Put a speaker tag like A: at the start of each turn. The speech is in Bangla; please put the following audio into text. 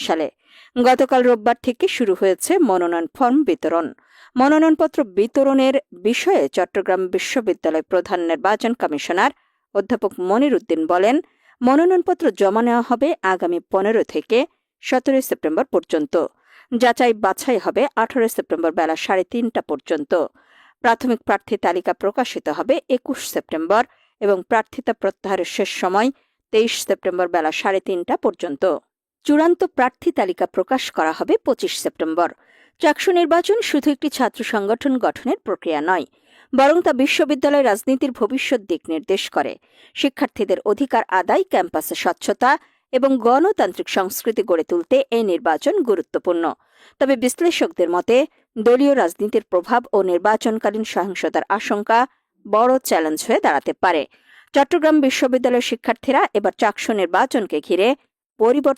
A: সালে। গতকাল রোববার থেকে শুরু হয়েছে মনোনয়ন ফর্ম বিতরণ। মনোনয়নপত্র বিতরণের বিষয়ে চট্টগ্রাম বিশ্ববিদ্যালয় প্রধান নির্বাচন কমিশনার অধ্যাপক মনির উদ্দিন বলেন, মনোনয়নপত্র জমা নেওয়া হবে আগামী 15 থেকে 17 সেপ্টেম্বর পর্যন্ত। যাচাই বাছাই হবে 18 সেপ্টেম্বর বেলা 3:30 পর্যন্ত। প্রাথমিক প্রার্থী তালিকা প্রকাশিত হবে 21 সেপ্টেম্বর এবং প্রার্থিতা প্রত্যাহারের শেষ সময় 23 সেপ্টেম্বর বেলা 3:30 পর্যন্ত। চূড়ান্ত প্রার্থী তালিকা প্রকাশ করা হবে 25 সেপ্টেম্বর। চাকসু নির্বাচন শুধু একটি ছাত্র সংগঠন গঠনের প্রক্রিয়া নয়, বরং তা বিশ্ববিদ্যালয় রাজনীতির ভবিষ্যৎ দিক নির্দেশ করে। শিক্ষার্থীদের অধিকার আদায়, ক্যাম্পাসে স্বচ্ছতা এবং গণতান্ত্রিক সংস্কৃতি গড়ে তুলতে এই নির্বাচন গুরুত্বপূর্ণ। তবে বিশ্লেষকদের মতে দলীয় রাজনীতির প্রভাব ও নির্বাচনকালীন সহিংসতার আশঙ্কা বড় চ্যালেঞ্জ হয়ে দাঁড়াতে পারে। চট্টগ্রাম বিশ্ববিদ্যালয়ের শিক্ষার্থীরা এবার চাকসু নির্বাচনকে ঘিরে পরিবর্তন